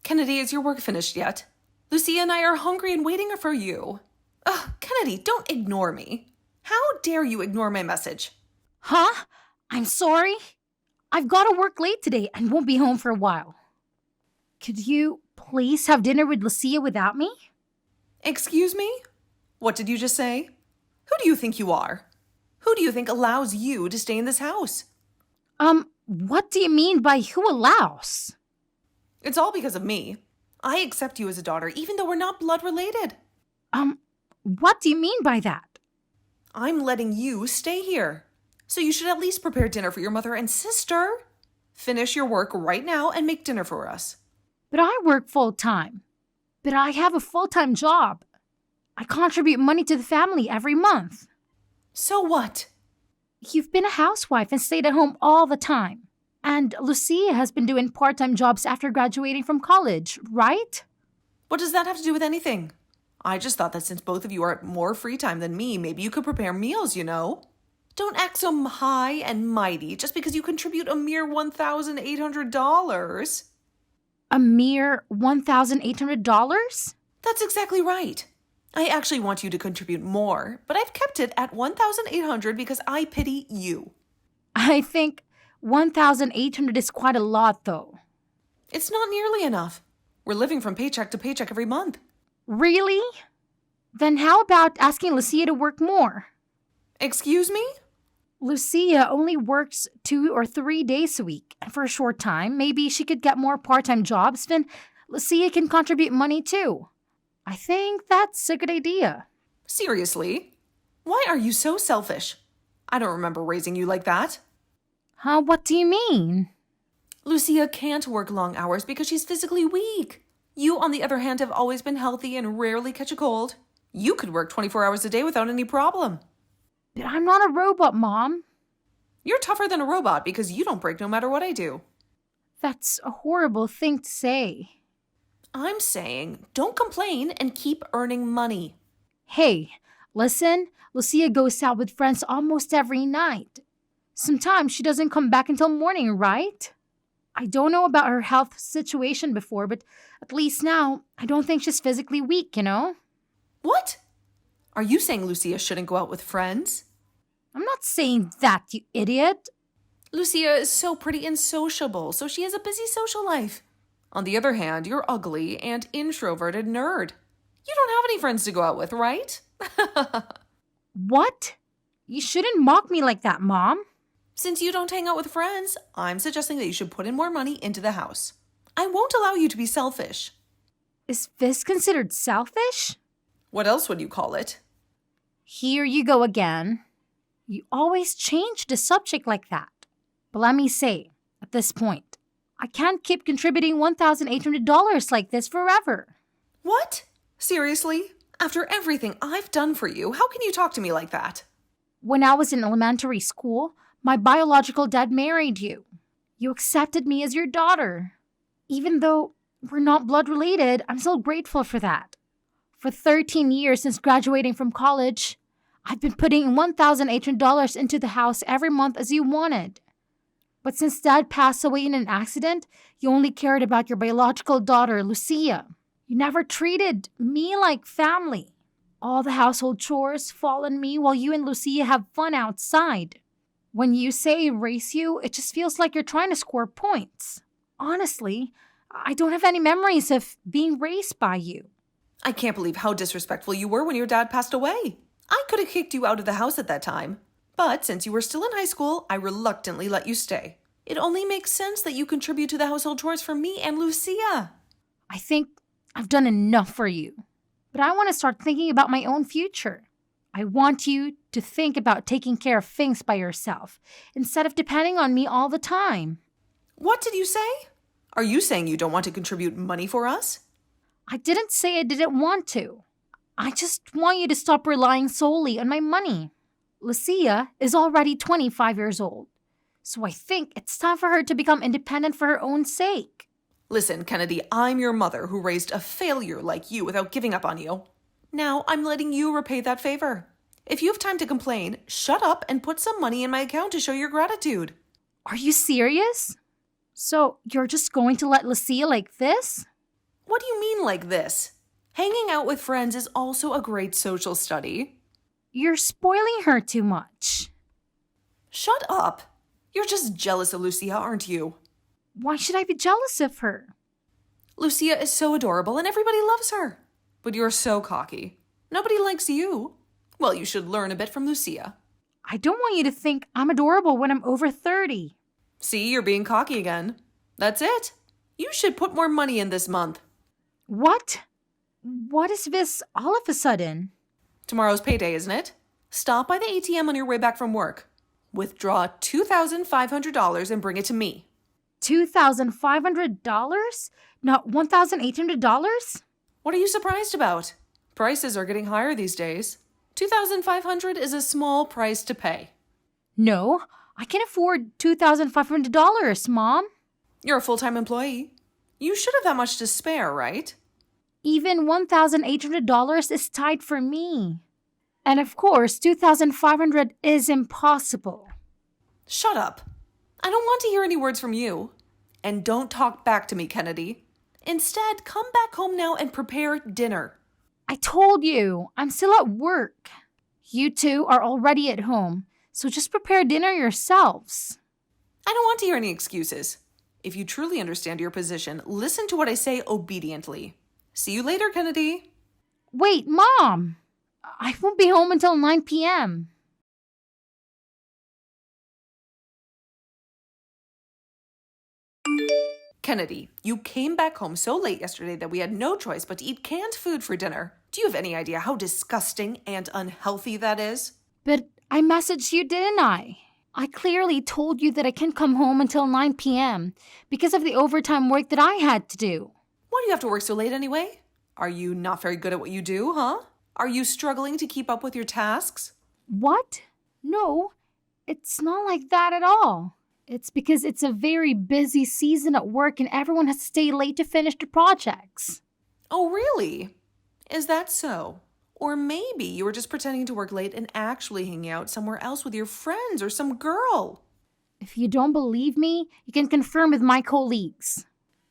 Kennedy, is your work finished yet? Lucia and I are hungry and waiting for you. Ugh, Kennedy, don't ignore me. How dare you ignore my message? Huh? I'm sorry. I've got to work late today and won't be home for a while. Could you please have dinner with Lucia without me? Excuse me? What did you just say? Who do you think you are? Who do you think allows you to stay in this house? What do you mean by who allows? It's all because of me. I accept you as a daughter even though we're not blood related. What do you mean by that? I'm letting you stay here. So you should at least prepare dinner for your mother and sister. Finish your work right now and make dinner for us. But I work full-time. But I have a full-time job. I contribute money to the family every month. So what? You've been a housewife and stayed at home all the time. And Lucia has been doing part-time jobs after graduating from college, right? What does that have to do with anything? I just thought that since both of you are at more free time than me, maybe you could prepare meals, you know? Don't act so high and mighty just because you contribute a mere $1,800. A mere $1,800? That's exactly right. I actually want you to contribute more, but I've kept it at $1,800 because I pity you. I think $1,800 is quite a lot, though. It's not nearly enough. We're living from paycheck to paycheck every month. Really? Then how about asking Lucia to work more? Excuse me? Lucia only works 2 or 3 days a week, and for a short time, maybe she could get more part-time jobs, then Lucia can contribute money too. I think that's a good idea. Seriously? Why are you so selfish? I don't remember raising you like that. Huh? What do you mean? Lucia can't work long hours because she's physically weak. You, on the other hand, have always been healthy and rarely catch a cold. You could work 24 hours a day without any problem. But I'm not a robot, Mom. You're tougher than a robot because you don't break no matter what I do. That's a horrible thing to say. I'm saying don't complain and keep earning money. Hey, listen, Lucia goes out with friends almost every night. Sometimes she doesn't come back until morning, right? I don't know about her health situation before, but at least now, I don't think she's physically weak, you know? What? Are you saying Lucia shouldn't go out with friends? I'm not saying that, you idiot. Lucia is so pretty and sociable, so she has a busy social life. On the other hand, you're ugly and introverted nerd. You don't have any friends to go out with, right? What? You shouldn't mock me like that, Mom. Since you don't hang out with friends, I'm suggesting that you should put in more money into the house. I won't allow you to be selfish. Is this considered selfish? What else would you call it? Here you go again. You always change the subject like that. But let me say, at this point, I can't keep contributing $1,800 like this forever. What? Seriously? After everything I've done for you, how can you talk to me like that? When I was in elementary school, my biological dad married you. You accepted me as your daughter. Even though we're not blood related, I'm still grateful for that. For 13 years since graduating from college, I've been putting $1,800 into the house every month as you wanted. But since Dad passed away in an accident, you only cared about your biological daughter, Lucia. You never treated me like family. All the household chores fall on me while you and Lucia have fun outside. When you say raise you, it just feels like you're trying to score points. Honestly, I don't have any memories of being raised by you. I can't believe how disrespectful you were when your dad passed away. I could have kicked you out of the house at that time. But since you were still in high school, I reluctantly let you stay. It only makes sense that you contribute to the household chores for me and Lucia. I think I've done enough for you. But I want to start thinking about my own future. I want you to think about taking care of things by yourself instead of depending on me all the time. What did you say? Are you saying you don't want to contribute money for us? I didn't say I didn't want to. I just want you to stop relying solely on my money. Lucia is already 25 years old, so I think it's time for her to become independent for her own sake. Listen, Kennedy, I'm your mother who raised a failure like you without giving up on you. Now I'm letting you repay that favor. If you have time to complain, shut up and put some money in my account to show your gratitude. Are you serious? So you're just going to let Lucia like this? What do you mean like this? Hanging out with friends is also a great social study. You're spoiling her too much. Shut up. You're just jealous of Lucia, aren't you? Why should I be jealous of her? Lucia is so adorable and everybody loves her. But you're so cocky. Nobody likes you. Well, you should learn a bit from Lucia. I don't want you to think I'm adorable when I'm over 30. See, you're being cocky again. That's it. You should put more money in this month. What? What is this all of a sudden? Tomorrow's payday, isn't it? Stop by the ATM on your way back from work. Withdraw $2,500 and bring it to me. $2,500? Not $1,800? What are you surprised about? Prices are getting higher these days. $2,500 is a small price to pay. No, I can afford $2,500, Mom. You're a full-time employee. You should have that much to spare, right? Even $1,800 is tight for me. And of course, $2,500 is impossible. Shut up. I don't want to hear any words from you. And don't talk back to me, Kennedy. Instead, come back home now and prepare dinner. I told you, I'm still at work. You two are already at home, so just prepare dinner yourselves. I don't want to hear any excuses. If you truly understand your position, listen to what I say obediently. See you later, Kennedy. Wait, Mom! I won't be home until 9 p.m. Kennedy, you came back home so late yesterday that we had no choice but to eat canned food for dinner. Do you have any idea how disgusting and unhealthy that is? But I messaged you, didn't I? I clearly told you that I can't come home until 9 p.m. because of the overtime work that I had to do. Why do you have to work so late anyway? Are you not very good at what you do, huh? Are you struggling to keep up with your tasks? What? No, it's not like that at all. It's because it's a very busy season at work and everyone has to stay late to finish the projects. Oh, really? Is that so? Or maybe you were just pretending to work late and actually hanging out somewhere else with your friends or some girl. If you don't believe me, you can confirm with my colleagues.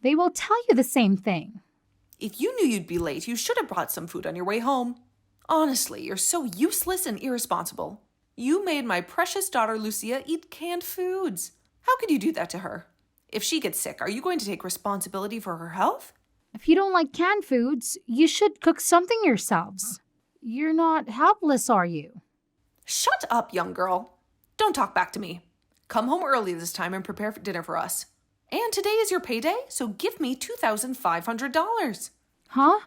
They will tell you the same thing. If you knew you'd be late, you should have brought some food on your way home. Honestly, you're so useless and irresponsible. You made my precious daughter Lucia eat canned foods. How could you do that to her? If she gets sick, are you going to take responsibility for her health? If you don't like canned foods, you should cook something yourselves. You're not helpless, are you? Shut up, young girl. Don't talk back to me. Come home early this time and prepare for dinner for us. And today is your payday, so give me $2,500. Huh?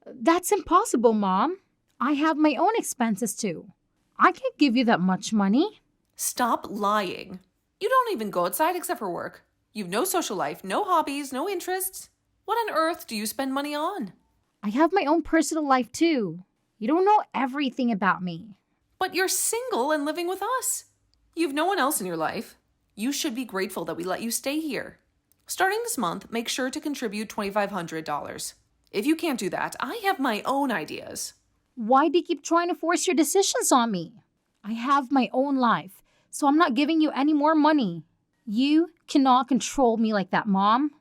That's impossible, Mom. I have my own expenses too. I can't give you that much money. Stop lying. You don't even go outside except for work. You've no social life, no hobbies, no interests. What on earth do you spend money on? I have my own personal life too. You don't know everything about me. But you're single and living with us. You've no one else in your life. You should be grateful that we let you stay here. Starting this month, make sure to contribute $2,500. If you can't do that, I have my own ideas. Why do you keep trying to force your decisions on me? I have my own life, so I'm not giving you any more money. You cannot control me like that, Mom.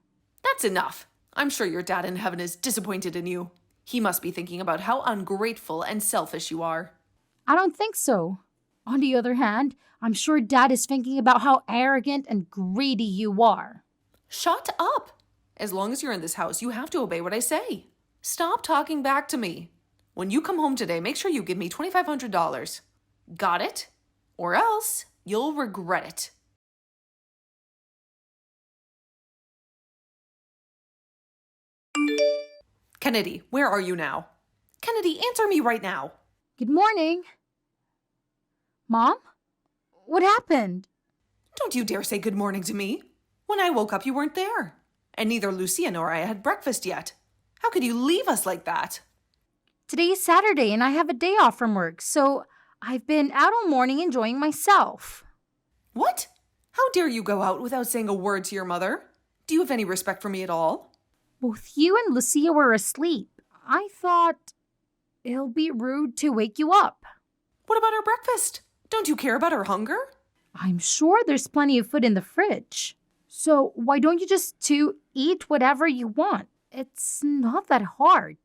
That's enough. I'm sure your dad in heaven is disappointed in you. He must be thinking about how ungrateful and selfish you are. I don't think so. On the other hand, I'm sure Dad is thinking about how arrogant and greedy you are. Shut up! As long as you're in this house, you have to obey what I say. Stop talking back to me. When you come home today, make sure you give me $2,500. Got it? Or else you'll regret it. Kennedy, where are you now? Kennedy, answer me right now. Good morning. Mom? What happened? Don't you dare say good morning to me. When I woke up, you weren't there. And neither Lucia nor I had breakfast yet. How could you leave us like that? Today is Saturday and I have a day off from work, so I've been out all morning enjoying myself. What? How dare you go out without saying a word to your mother? Do you have any respect for me at all? Both you and Lucia were asleep. I thought it'll be rude to wake you up. What about our breakfast? Don't you care about our hunger? I'm sure there's plenty of food in the fridge. So why don't you just two eat whatever you want? It's not that hard.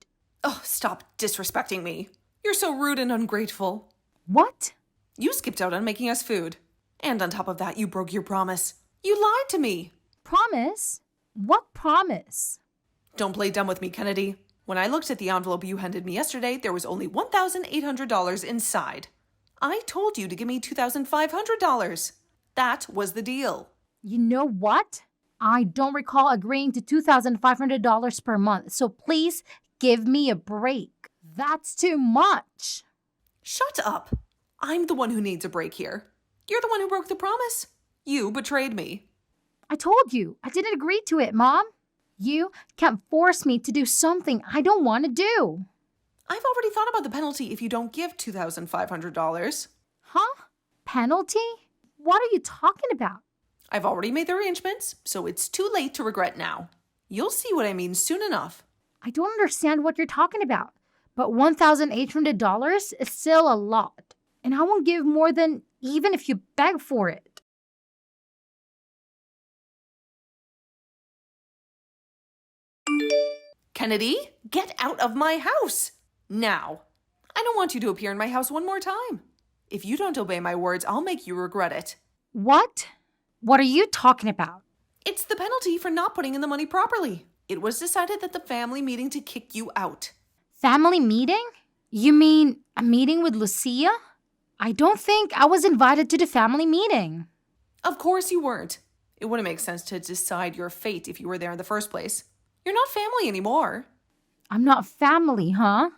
Oh, stop disrespecting me. You're so rude and ungrateful. What? You skipped out on making us food. And on top of that, you broke your promise. You lied to me. Promise? What promise? Don't play dumb with me, Kennedy. When I looked at the envelope you handed me yesterday, there was only $1,800 inside. I told you to give me $2,500. That was the deal. You know what? I don't recall agreeing to $2,500 per month, so please give me a break. That's too much. Shut up. I'm the one who needs a break here. You're the one who broke the promise. You betrayed me. I told you, I didn't agree to it, Mom. You can't force me to do something I don't want to do. I've already thought about the penalty if you don't give $2,500. Huh? Penalty? What are you talking about? I've already made the arrangements, so it's too late to regret now. You'll see what I mean soon enough. I don't understand what you're talking about, but $1,800 is still a lot, and I won't give more than even if you beg for it. Kennedy, get out of my house! Now. I don't want you to appear in my house one more time. If you don't obey my words, I'll make you regret it. What? What are you talking about? It's the penalty for not putting in the money properly. It was decided at the family meeting to kick you out. Family meeting? You mean a meeting with Lucia? I don't think I was invited to the family meeting. Of course you weren't. It wouldn't make sense to decide your fate if you were there in the first place. You're not family anymore. I'm not family, huh?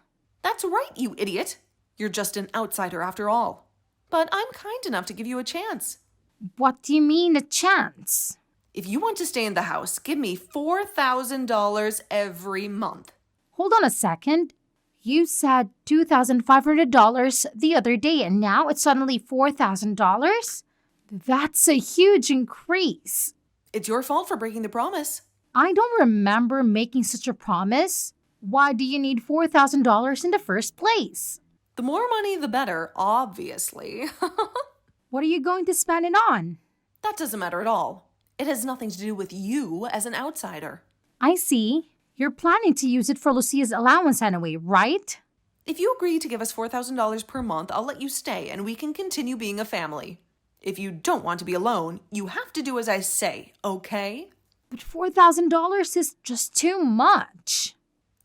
That's right, you idiot. You're just an outsider after all. But I'm kind enough to give you a chance. What do you mean, a chance? If you want to stay in the house, give me $4,000 every month. Hold on a second. You said $2,500 the other day, and now it's suddenly $4,000? That's a huge increase. It's your fault for breaking the promise. I don't remember making such a promise. Why do you need $4,000 in the first place? The more money, the better, obviously. What are you going to spend it on? That doesn't matter at all. It has nothing to do with you as an outsider. I see. You're planning to use it for Lucia's allowance anyway, right? If you agree to give us $4,000 per month, I'll let you stay and we can continue being a family. If you don't want to be alone, you have to do as I say, okay? But $4,000 is just too much.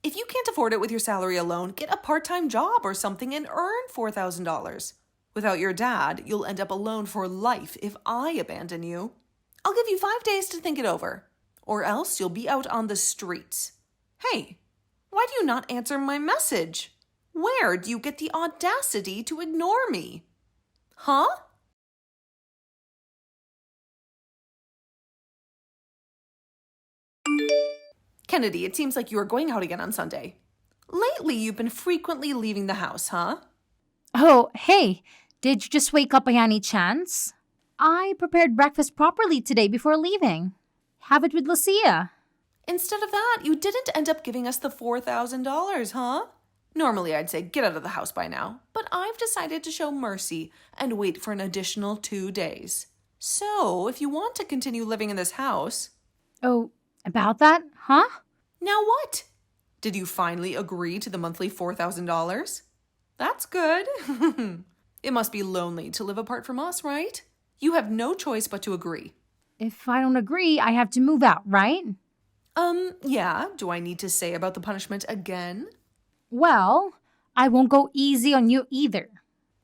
If you can't afford it with your salary alone, get a part-time job or something and earn $4,000. Without your dad, you'll end up alone for life if I abandon you. I'll give you 5 days to think it over, or else you'll be out on the streets. Hey, why do you not answer my message? Where do you get the audacity to ignore me? Huh? Kennedy, it seems like you are going out again on Sunday. Lately, you've been frequently leaving the house, huh? Oh, hey, did you just wake up by any chance? I prepared breakfast properly today before leaving. Have it with Lucia. Instead of that, you didn't end up giving us the $4,000, huh? Normally, I'd say get out of the house by now, but I've decided to show mercy and wait for an additional 2 days. So, if you want to continue living in this house... Oh, about that, huh? Now what? Did you finally agree to the monthly $4,000? That's good. It must be lonely to live apart from us, right? You have no choice but to agree. If I don't agree, I have to move out, right? Yeah. Do I need to say about the punishment again? Well, I won't go easy on you either.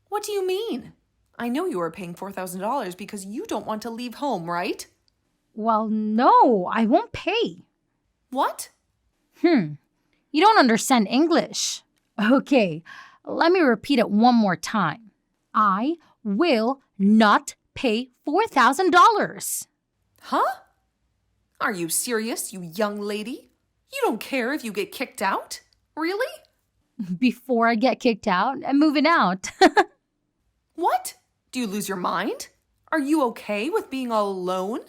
What do you mean? I know you are paying $4,000 because you don't want to leave home, right? Well, no, I won't pay. What? You don't understand English. Okay, let me repeat it one more time. I will not pay $4,000. Huh? Are you serious, you young lady? You don't care if you get kicked out? Really? Before I get kicked out, I'm moving out. What? Do you lose your mind? Are you okay with being all alone?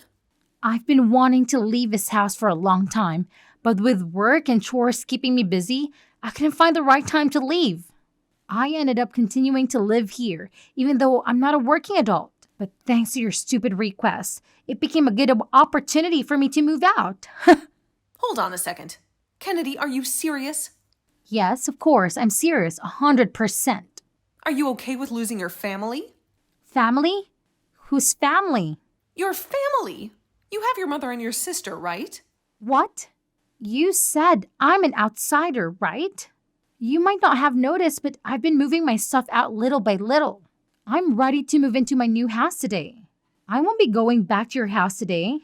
I've been wanting to leave this house for a long time, but with work and chores keeping me busy, I couldn't find the right time to leave. I ended up continuing to live here, even though I'm not a working adult. But thanks to your stupid request, it became a good opportunity for me to move out. Hold on a second. Kennedy, are you serious? Yes, of course, I'm serious, 100%. Are you okay with losing your family? Family? Whose family? Your family! You have your mother and your sister, right? What? You said I'm an outsider, right? You might not have noticed, but I've been moving my stuff out little by little. I'm ready to move into my new house today. I won't be going back to your house today.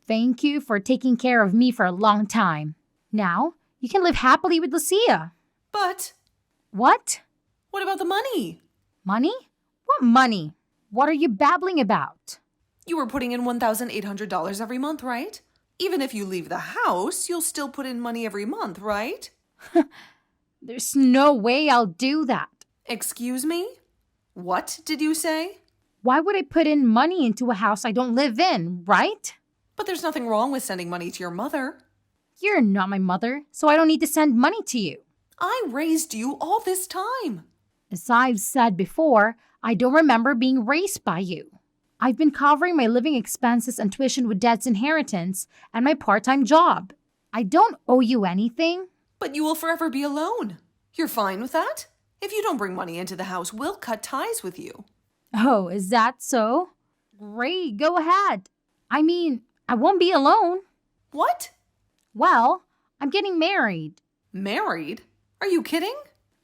Thank you for taking care of me for a long time. Now, you can live happily with Lucia. But What? what about the money? Money? What money? What are you babbling about? You were putting in $1,800 every month, right? Even if you leave the house, you'll still put in money every month, right? There's no way I'll do that. Excuse me? What did you say? Why would I put in money into a house I don't live in, right? But there's nothing wrong with sending money to your mother. You're not my mother, so I don't need to send money to you. I raised you all this time. As I've said before, I don't remember being raised by you. I've been covering my living expenses and tuition with Dad's inheritance and my part-time job. I don't owe you anything. But you will forever be alone. You're fine with that? If you don't bring money into the house, we'll cut ties with you. Oh, is that so? Great, go ahead. I mean, I won't be alone. What? Well, I'm getting married. Married? Are you kidding?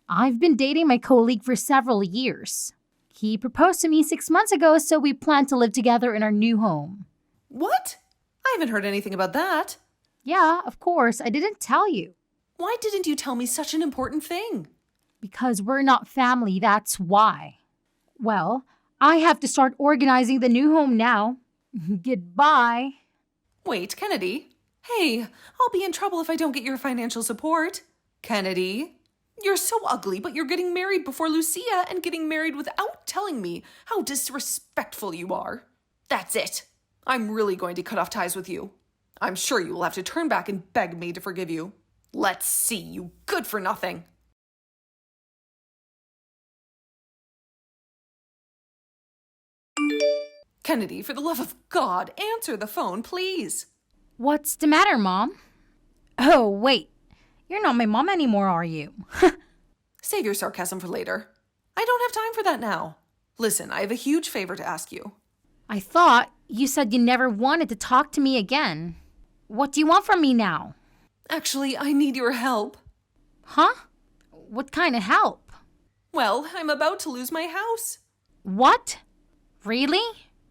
I've been dating my colleague for several years. He proposed to me 6 months ago, so we plan to live together in our new home. What? I haven't heard anything about that. Yeah, of course, I didn't tell you. Why didn't you tell me such an important thing? Because we're not family, that's why. Well, I have to start organizing the new home now. Goodbye. Wait, Kennedy. Hey, I'll be in trouble if I don't get your financial support. Kennedy, you're so ugly, but you're getting married before Lucia and getting married without telling me how disrespectful you are. That's it. I'm really going to cut off ties with you. I'm sure you will have to turn back and beg me to forgive you. Let's see, you good for nothing. Kennedy, for the love of God, answer the phone, please. What's the matter, Mom? Oh, wait. You're not my mom anymore, are you? Save your sarcasm for later. I don't have time for that now. Listen, I have a huge favor to ask you. I thought you said you never wanted to talk to me again. What do you want from me now? Actually, I need your help. Huh? What kind of help? Well, I'm about to lose my house. What? Really?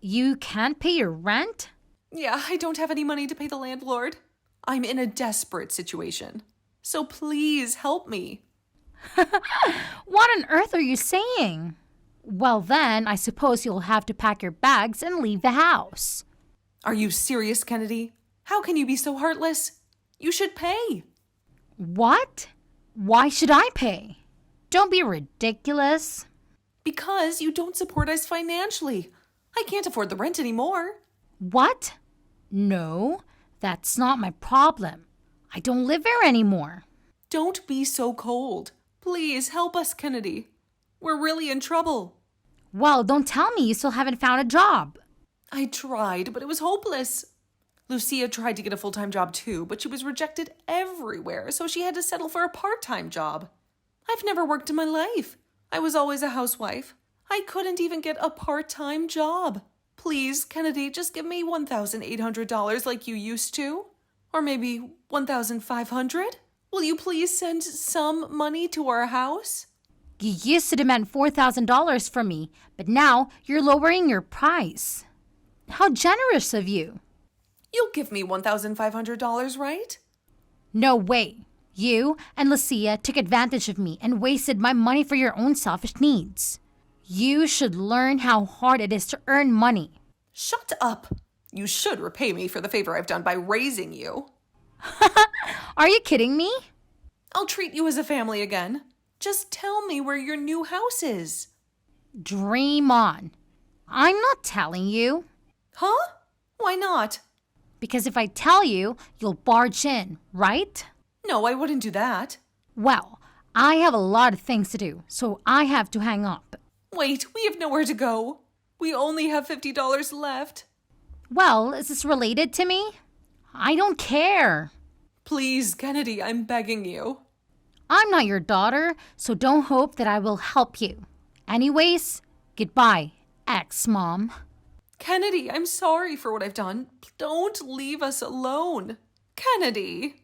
You can't pay your rent? Yeah, I don't have any money to pay the landlord. I'm in a desperate situation. So please help me. What on earth are you saying? Well, then, I suppose you'll have to pack your bags and leave the house. Are you serious, Kennedy? How can you be so heartless? You should pay. What? Why should I pay? Don't be ridiculous. Because you don't support us financially. I can't afford the rent anymore. What? No, that's not my problem. I don't live here anymore. Don't be so cold. Please help us, Kennedy. We're really in trouble. Well, don't tell me you still haven't found a job. I tried, but it was hopeless. Lucia tried to get a full-time job too, but she was rejected everywhere, so she had to settle for a part-time job. I've never worked in my life. I was always a housewife. I couldn't even get a part-time job. Please, Kennedy, just give me $1,800 like you used to. Or maybe $1,500? Will you please send some money to our house? You used to demand $4,000 from me, but now you're lowering your price. How generous of you. You'll give me $1,500, right? No way. You and Lucia took advantage of me and wasted my money for your own selfish needs. You should learn how hard it is to earn money. Shut up. You should repay me for the favor I've done by raising you. Are you kidding me? I'll treat you as a family again. Just tell me where your new house is. Dream on. I'm not telling you. Huh? Why not? Because if I tell you, you'll barge in, right? No, I wouldn't do that. Well, I have a lot of things to do, so I have to hang up. Wait, we have nowhere to go. We only have $50 left. Well, is this related to me? I don't care. Please, Kennedy, I'm begging you. I'm not your daughter, so don't hope that I will help you. Anyways, goodbye, ex-mom. Kennedy, I'm sorry for what I've done. Don't leave us alone. Kennedy.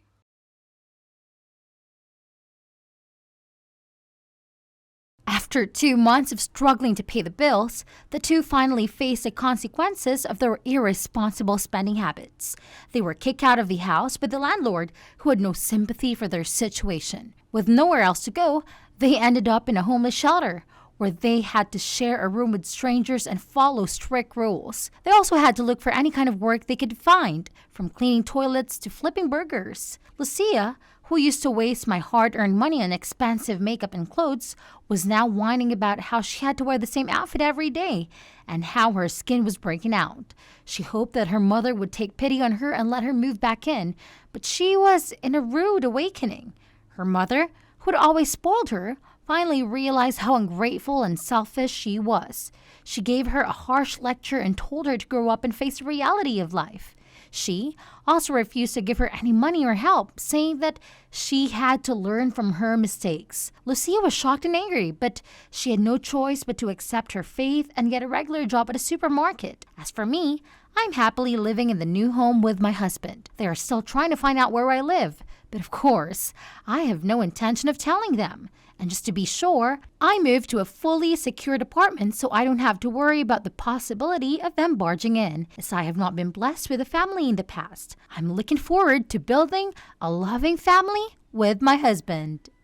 After 2 months of struggling to pay the bills, the two finally faced the consequences of their irresponsible spending habits. They were kicked out of the house by the landlord, who had no sympathy for their situation. With nowhere else to go, they ended up in a homeless shelter, where they had to share a room with strangers and follow strict rules. They also had to look for any kind of work they could find, from cleaning toilets to flipping burgers. Lucia, who used to waste my hard-earned money on expensive makeup and clothes, was now whining about how she had to wear the same outfit every day and how her skin was breaking out. She hoped that her mother would take pity on her and let her move back in, but she was in a rude awakening. Her mother, who had always spoiled her, finally realized how ungrateful and selfish she was. She gave her a harsh lecture and told her to grow up and face the reality of life. She also refused to give her any money or help, saying that she had to learn from her mistakes. Lucia was shocked and angry, but she had no choice but to accept her fate and get a regular job at a supermarket. As for me, I'm happily living in the new home with my husband. They are still trying to find out where I live, but of course, I have no intention of telling them. And just to be sure, I moved to a fully secured apartment so I don't have to worry about the possibility of them barging in, as I have not been blessed with a family in the past. I'm looking forward to building a loving family with my husband.